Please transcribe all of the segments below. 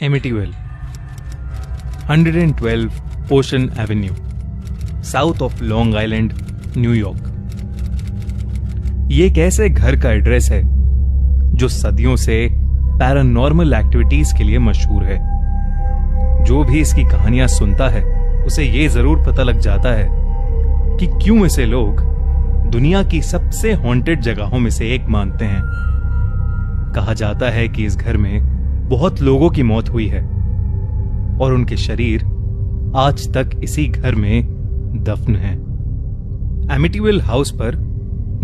Amityville, 112 Ocean Avenue, south of long island, New York. ये एक ऐसे घर का एड्रेस है जो सदियों से पैरानॉर्मल एक्टिविटीज के लिए मशहूर है। जो भी इसकी कहानियां सुनता है उसे ये जरूर पता लग जाता है कि क्यों इसे लोग दुनिया की सबसे हॉन्टेड जगहों में से एक मानते हैं। कहा जाता है कि इस घर में बहुत लोगों की मौत हुई है और उनके शरीर आज तक इसी घर में दफन हैं। एमिटीविल हाउस पर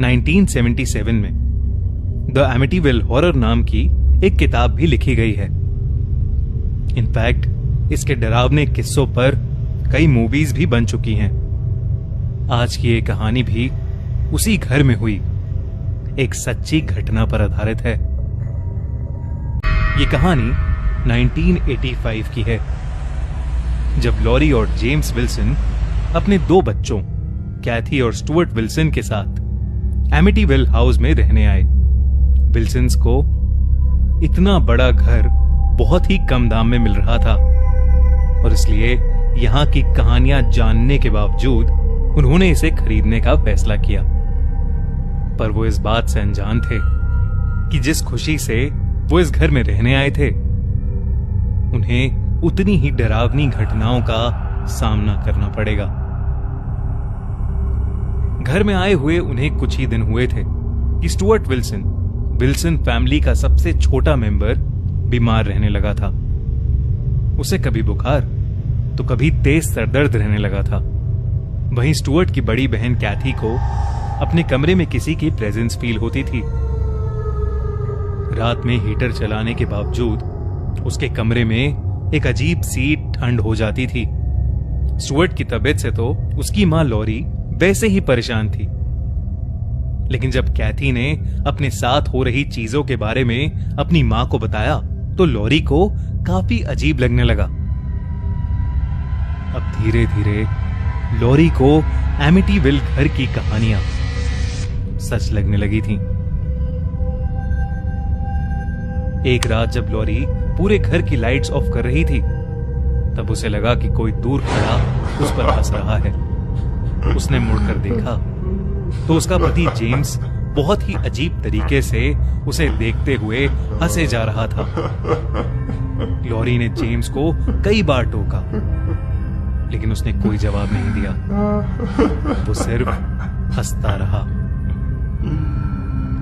1977 में द एमिटीविल हॉरर नाम की एक किताब भी लिखी गई है। इनफैक्ट इसके डरावने किस्सों पर कई मूवीज भी बन चुकी हैं। आज की ये कहानी भी उसी घर में हुई एक सच्ची घटना पर आधारित है। ये कहानी 1985 की है, जब लॉरी और जेम्स विल्सन अपने दो बच्चों कैथी और स्टुअर्ट विल्सन के साथ एमिटीविल हाउस में रहने आए। विल्सन्स को इतना बड़ा घर बहुत ही कम दाम में मिल रहा था और इसलिए यहां की कहानियां जानने के बावजूद उन्होंने इसे खरीदने का फैसला किया। पर वो इस बात से अनजान थे कि जिस खुशी से वो इस घर में रहने आए थे, उन्हें उतनी ही डरावनी घटनाओं का सामना करना पड़ेगा। घर में आए हुए उन्हें कुछ ही दिन हुए थे कि स्टुअर्ट विल्सन फैमिली का सबसे छोटा मेंबर बीमार रहने लगा था। उसे कभी बुखार तो कभी तेज सरदर्द रहने लगा था। वहीं स्टुअर्ट की बड़ी बहन कैथी को अपने कमरे में किसी की प्रेजेंस फील होती थी। रात में हीटर चलाने के बावजूद उसके कमरे में एक अजीब सी ठंड हो जाती थी। स्टुअर्ट की तबीयत से तो उसकी मां लॉरी वैसे ही परेशान थी, लेकिन जब कैथी ने अपने साथ हो रही चीजों के बारे में अपनी मां को बताया तो लॉरी को काफी अजीब लगने लगा। अब धीरे धीरे लॉरी को एमिटीविल घर की कहानियां सच लगने लगी थीं। एक रात जब लॉरी पूरे घर की लाइट्स ऑफ कर रही थी, तब उसे लगा कि कोई दूर खड़ा उस पर हंस रहा है। उसने मुड़कर देखा तो उसका पति जेम्स बहुत ही अजीब तरीके से उसे देखते हुए हंसे जा रहा था। लॉरी ने जेम्स को कई बार टोका, लेकिन उसने कोई जवाब नहीं दिया। वो सिर्फ हंसता रहा।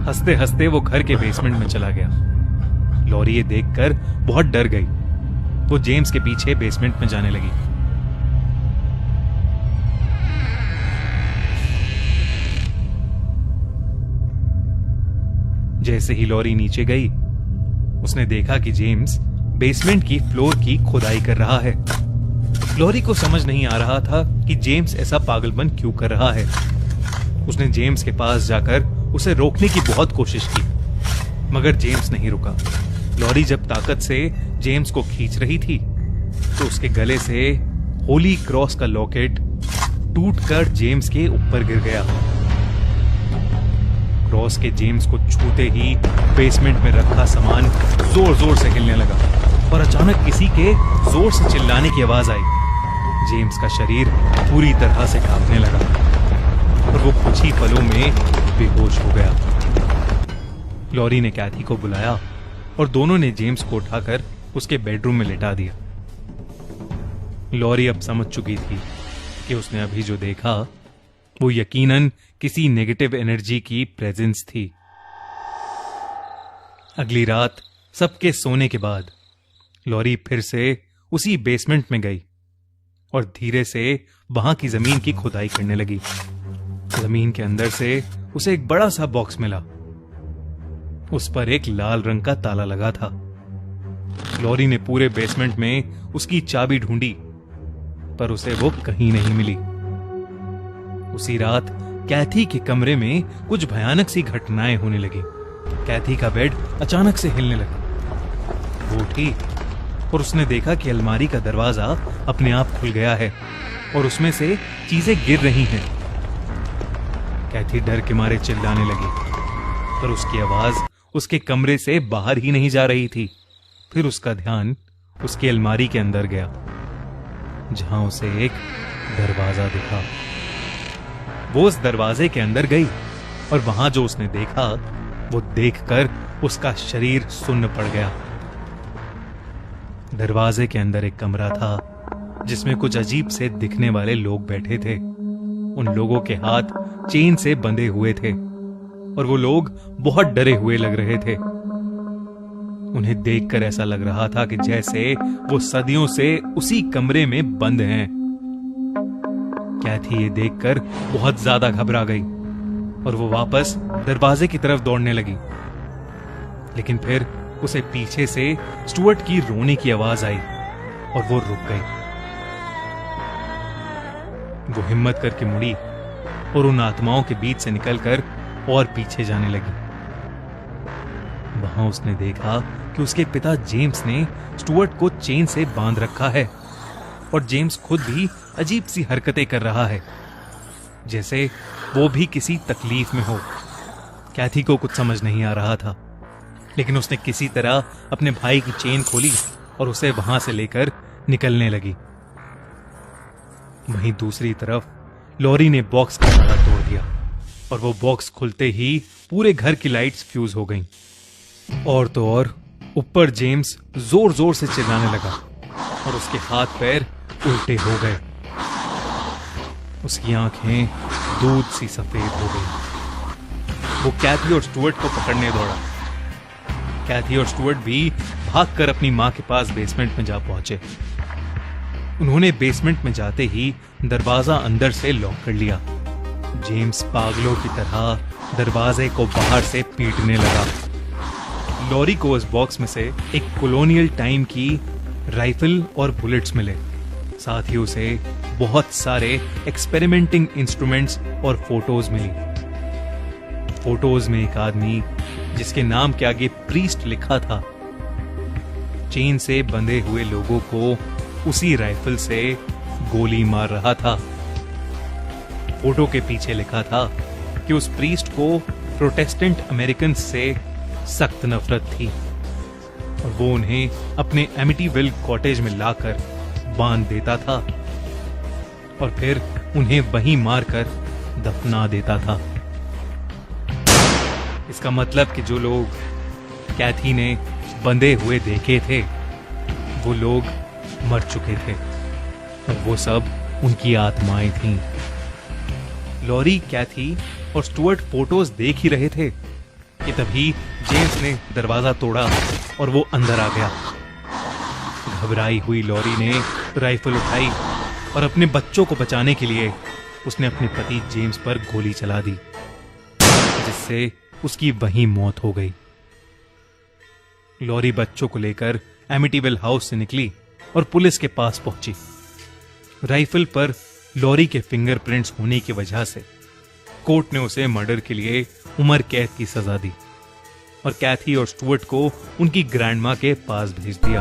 हंसते हंसते वो घर के बेसमेंट में चला गया। लॉरी ये देखकर बहुत डर गई। वो जेम्स के पीछे बेसमेंट में जाने लगी। जैसे ही लॉरी नीचे गई, उसने देखा कि जेम्स बेसमेंट की फ्लोर की खुदाई कर रहा है। लॉरी को समझ नहीं आ रहा था कि जेम्स ऐसा पागलपन क्यों कर रहा है। उसने जेम्स के पास जाकर उसे रोकने की बहुत कोशिश की, मगर जेम्स नहीं रुका। लॉरी जब ताकत से जेम्स को खींच रही थी तो उसके गले से होली क्रॉस का लॉकेट टूटकर जेम्स के ऊपर गिर गया। क्रॉस के जेम्स को छूते ही बेसमेंट में रखा सामान जोर जोर से हिलने लगा और अचानक किसी के जोर से चिल्लाने की आवाज आई। जेम्स का शरीर पूरी तरह से कांपने लगा और वो कुछ ही पलों में बेहोश हो गया। लॉरी ने कैथी को बुलाया और दोनों ने जेम्स को उठाकर उसके बेडरूम में लेटा दिया। लॉरी अब समझ चुकी थी कि उसने अभी जो देखा वो यकीनन किसी नेगेटिव एनर्जी की प्रेजेंस थी। अगली रात सबके सोने के बाद लॉरी फिर से उसी बेसमेंट में गई और धीरे से वहां की जमीन की खुदाई करने लगी। जमीन के अंदर से उसे एक बड़ा सा बॉक्स मिला। उस पर एक लाल रंग का ताला लगा था। लॉरी ने पूरे बेसमेंट में उसकी चाबी ढूंढी, पर उसे वो कहीं नहीं मिली। उसी रात कैथी के कमरे में कुछ भयानक सी घटनाएं होने लगी। कैथी का बेड अचानक से हिलने लगा। वो उठी और उसने देखा कि अलमारी का दरवाजा अपने आप खुल गया है और उसमें से चीजें गिर रही हैं। कैथी डर के मारे चिल्लाने लगी, पर उसकी आवाज उसके कमरे से बाहर ही नहीं जा रही थी। फिर उसका ध्यान उसकी अलमारी के अंदर गया, जहां उसे एक दरवाजा दिखा। वो उस दरवाजे के अंदर गई और वहां जो उसने देखा वो देखकर उसका शरीर सुन्न पड़ गया। दरवाजे के अंदर एक कमरा था जिसमें कुछ अजीब से दिखने वाले लोग बैठे थे। उन लोगों के हाथ चेन से बंधे हुए थे और वो लोग बहुत डरे हुए लग रहे थे। उन्हें देखकर ऐसा लग रहा था कि जैसे वो सदियों से उसी कमरे में बंद हैं। कैथी ये देखकर बहुत ज्यादा घबरा गई और वो वापस दरवाजे की तरफ दौड़ने लगी। लेकिन फिर उसे पीछे से स्टुअर्ट की रोने की आवाज आई और वो रुक गई। वो हिम्मत करके मुड़ी और उन आत्माओं के बीच से निकलकर और पीछे जाने लगी। वहां उसने देखा कि उसके पिता जेम्स ने स्टुअर्ट को चेन से बांध रखा है और जेम्स खुद भी अजीब सी हरकतें कर रहा है, जैसे वो भी किसी तकलीफ में हो। कैथी को कुछ समझ नहीं आ रहा था, लेकिन उसने किसी तरह अपने भाई की चेन खोली और उसे वहां से लेकर निकलने लगी। वहीं दूसरी तरफ लॉरी ने बॉक्स का ताला तोड़ दिया और वो बॉक्स खुलते ही पूरे घर की लाइट्स फ्यूज हो गईं। और तो और ऊपर जेम्स जोर जोर से चिल्लाने लगा और उसके हाथ पैर उल्टे हो गए। उसकी आंखें दूध सी सफेद हो गई। वो कैथी और स्टुअर्ट को पकड़ने दौड़ा। कैथी और स्टुअर्ट भी भागकर अपनी मां के पास बेसमेंट में जा पहुंचे। उन्होंने बेसमेंट में जाते ही दरवाजा अंदर से लॉक कर लिया। जेम्स पागलों की तरह दरवाजे को बाहर से पीटने लगा। लॉरी को उस बॉक्स में से एक कॉलोनियल टाइम की राइफल और बुलेट्स मिले। साथ ही उसे बहुत सारे एक्सपेरिमेंटिंग इंस्ट्रूमेंट्स और फोटोज मिली। फोटोज में एक आदमी जिसके नाम के आगे प्रीस्ट लिखा था, चेन से बंधे हुए लोगों को उसी राइफल से गोली मार रहा था। फोटो के पीछे लिखा था कि उस प्रीस्ट को प्रोटेस्टेंट अमेरिकन से सख्त नफरत थी और वो उन्हें अपने एमिटीविल कॉटेज में लाकर बांध देता था और फिर उन्हें वहीं मारकर दफना देता था। इसका मतलब कि जो लोग कैथी ने बंधे हुए देखे थे वो लोग मर चुके थे और वो सब उनकी आत्माएं थीं। लॉरी, कैथी और स्टुअर्ट फोटोज देख ही रहे थे कि तभी जेम्स ने दरवाजा तोड़ा और वो अंदर आ गया। घबराई हुई लॉरी ने राइफल उठाई और अपने बच्चों को बचाने के लिए उसने अपने पति जेम्स पर गोली चला दी, जिससे उसकी वहीं मौत हो गई। लॉरी बच्चों को लेकर एमिटीविल हाउस से निकली और पुलिस के पास पहुंची। राइफल पर लॉरी के फिंगरप्रिंट्स होने की वजह से कोर्ट ने उसे मर्डर के लिए उम्र कैद की सजा दी और कैथी और स्टुअर्ट को उनकी ग्रैंडमा के पास भेज दिया।